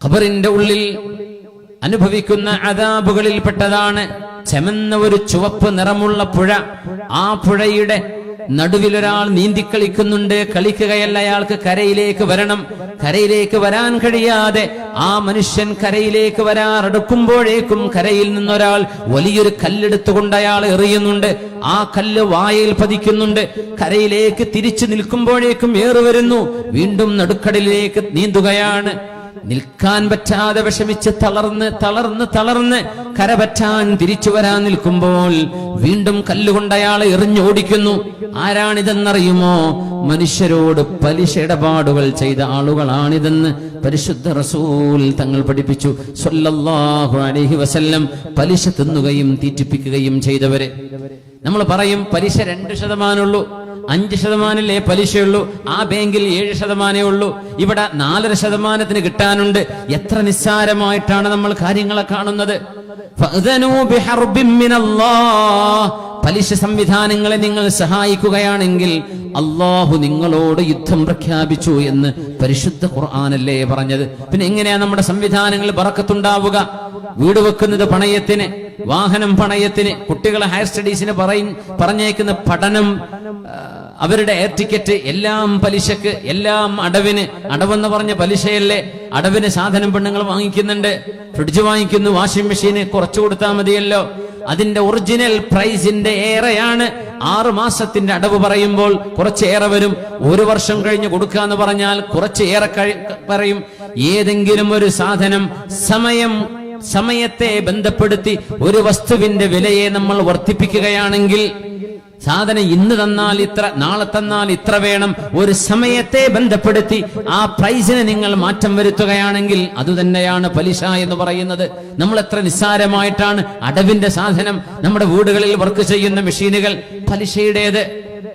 ഖബറിന്റെ ഉള്ളിൽ അനുഭവിക്കുന്ന അദാബുകളിൽപ്പെട്ടതാണ് ചെമന്ന ഒരു ചുവപ്പ് നിറമുള്ള പുഴ. ആ പുഴയുടെ നടുവിലൊരാൾ നീന്തിക്കളിക്കുന്നുണ്ട്. കളിക്കുകയല്ല, അയാൾക്ക് കരയിലേക്ക് വരണം. കരയിലേക്ക് വരാൻ കഴിയാതെ ആ മനുഷ്യൻ കരയിലേക്ക് വരാറടുക്കുമ്പോഴേക്കും കരയിൽ നിന്നൊരാൾ വലിയൊരു കല്ലെടുത്തുകൊണ്ട് അയാൾ എറിയുന്നുണ്ട്. ആ കല്ല് വായയിൽ പതിക്കുന്നുണ്ട്. കരയിലേക്ക് തിരിച്ചു നിൽക്കുമ്പോഴേക്കും ഏറ് വരുന്നു. വീണ്ടും നടുക്കടലിലേക്ക് നീന്തുകയാണ്. നിൽക്കാൻ പറ്റാതെ വിഷമിച്ച് തളർന്ന് കരപറ്റാൻ തിരിച്ചു വരാൻ നിൽക്കുമ്പോൾ വീണ്ടും കല്ലുകൊണ്ട് അയാളെ എറിഞ്ഞോടിക്കുന്നു. ആരാണിതെന്നറിയുമോ? മനുഷ്യരോട് പലിശ ഇടപാടുകൾ ചെയ്ത ആളുകളാണിതെന്ന് പരിശുദ്ധ റസൂൽ തങ്ങൾ പഠിപ്പിച്ചു സ്വല്ലല്ലാഹു അലൈഹി വസല്ലം. പലിശ തിന്നുകയും തീറ്റിപ്പിക്കുകയും ചെയ്തവരെ. നമ്മൾ പറയും പലിശ 2% ഉള്ളൂ, 5% പലിശയുള്ളൂ, ആ ബാങ്കിൽ 7% ഉള്ളൂ, ഇവിടെ 4% കിട്ടാനുണ്ട്. എത്ര നിസ്സാരമായിട്ടാണ് നമ്മൾ കാര്യങ്ങളെ കാണുന്നത്. പലിശ സംവിധാനങ്ങളെ നിങ്ങൾ സഹായിക്കുകയാണെങ്കിൽ അള്ളാഹു നിങ്ങളോട് യുദ്ധം പ്രഖ്യാപിച്ചു എന്ന് പരിശുദ്ധ ഖുർആനല്ലേ പറഞ്ഞത്. പിന്നെ എങ്ങനെയാ നമ്മുടെ സംവിധാനങ്ങൾ ബറക്കത്തുണ്ടാവുക? വീട് വെക്കുന്നത് പണയത്തിന്, വാഹനം പണയത്തിന്, കുട്ടികളെ ഹയർ സ്റ്റഡീസിന് പറഞ്ഞേക്കുന്ന പഠനം, അവരുടെ എയർ ടിക്കറ്റ്, എല്ലാം പലിശക്ക്, എല്ലാം അടവിന്. അടവെന്ന് പറഞ്ഞ പലിശയല്ലേ? അടവിന് സാധനം പെണ്ണുങ്ങൾ വാങ്ങിക്കുന്നുണ്ട്. ഫ്രിഡ്ജ് വാങ്ങിക്കുന്നു, വാഷിംഗ് മെഷീന് കുറച്ചു കൊടുത്താൽ മതിയല്ലോ. അതിന്റെ ഒറിജിനൽ പ്രൈസിന്റെ ഏറെയാണ്. 6 മാസത്തിന്റെ അടവ് പറയുമ്പോൾ കുറച്ചേറെ വരും. 1 വർഷം കഴിഞ്ഞ് കൊടുക്കാന്ന് പറഞ്ഞാൽ കുറച്ചേറെ പറയും. ഏതെങ്കിലും ഒരു സാധനം സമയത്തെ ബന്ധപ്പെടുത്തി ഒരു വസ്തുവിന്റെ വിലയെ നമ്മൾ വർദ്ധിപ്പിക്കുകയാണെങ്കിൽ, സാധനം ഇന്ന് തന്നാൽ ഇത്ര, നാളെ തന്നാൽ ഇത്ര വേണം, ഒരു സമയത്തെ ബന്ധപ്പെടുത്തി ആ പ്രൈസിന് നിങ്ങൾ മാറ്റം വരുത്തുകയാണെങ്കിൽ അതുതന്നെയാണ് പലിശ എന്ന് പറയുന്നത്. നമ്മൾ എത്ര നിസ്സാരമായിട്ടാണ് അടവിന്റെ സാധനം, നമ്മുടെ വീടുകളിൽ വർക്ക് ചെയ്യുന്ന മെഷീനുകൾ പലിശയുടേത്.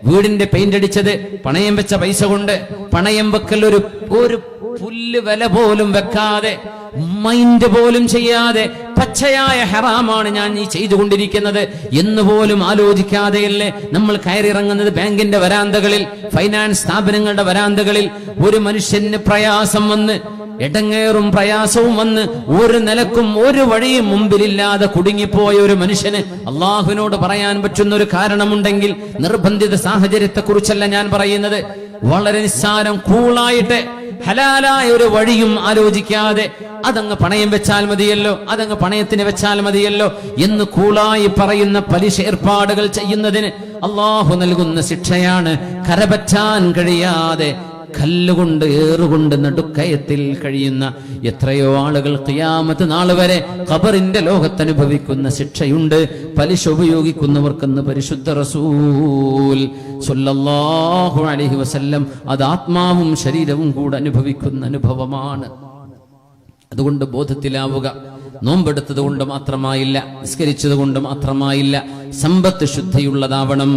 വീടിന്റെ പെയിന്റ് അടിച്ചത് പണയം വെച്ച പൈസ കൊണ്ട്. പണയം വെക്കൽ ഒരു പുല്ല് വില പോലും വെക്കാതെ, മൈൻഡ് പോലും ചെയ്യാതെ പച്ചയായ ഹറാമാണ് ഞാൻ ഈ ചെയ്തുകൊണ്ടിരിക്കുന്നത് എന്ന് പോലും ആലോചിക്കാതെയല്ലേ നമ്മൾ കയറിയിറങ്ങുന്നത് ബാങ്കിന്റെ വരാന്തകളിൽ, ഫൈനാൻസ് സ്ഥാപനങ്ങളുടെ വരാന്തകളിൽ. ഒരു മനുഷ്യന് പ്രയാസം വന്ന്, എടങ്ങേറും പ്രയാസവും വന്ന്, ഒരു നിലക്കും ഒരു വഴിയും മുമ്പിലില്ലാതെ കുടുങ്ങിപ്പോയ ഒരു മനുഷ്യന് അള്ളാഹുവിനോട് പറയാൻ പറ്റുന്ന ഒരു കാരണമുണ്ടെങ്കിൽ, നിർബന്ധിത സാഹചര്യത്തെ കുറിച്ചല്ല ഞാൻ പറയുന്നത്, വളരെ നിസ്സാരം കൂളായിട്ട് ഹലാലായ ഒരു വഴിയും ആലോചിക്കാതെ അതങ്ങ് പണയം വെച്ചാൽ മതിയല്ലോ, അതങ്ങ് പണയത്തിന് വെച്ചാൽ മതിയല്ലോ എന്ന് കൂളായി പറയുന്ന പലിശ ഏർപ്പാടുകൾ ചെയ്യുന്നതിന് അള്ളാഹു നൽകുന്ന ശിക്ഷയാണ് കരപറ്റാൻ കഴിയാതെ കല്ലുകൊണ്ട് ഏറുകൊണ്ട് നടുക്കയത്തിൽ കഴിയുന്ന എത്രയോ ആളുകൾ ഖിയാമത്ത് നാൾ വരെ ഖബറിന്റെ ലോകത്ത് അനുഭവിക്കുന്ന ശിക്ഷയുണ്ട് പലിശ ഉപയോഗിക്കുന്നവർക്കെന്ന് പരിശുദ്ധ റസൂൽ സ്വല്ലല്ലാഹു അലൈഹി വസല്ലം. അത് ആത്മാവും ശരീരവും കൂടെ അനുഭവിക്കുന്ന അനുഭവമാണ്. അതുകൊണ്ട് ബോധത്തിലാവുക. നോമ്പെടുത്തത് കൊണ്ട് മാത്രമായില്ല, നിസ്കരിച്ചത് കൊണ്ട് മാത്രമായില്ല, സമ്പത്ത് ശുദ്ധിയുള്ളതാവണം.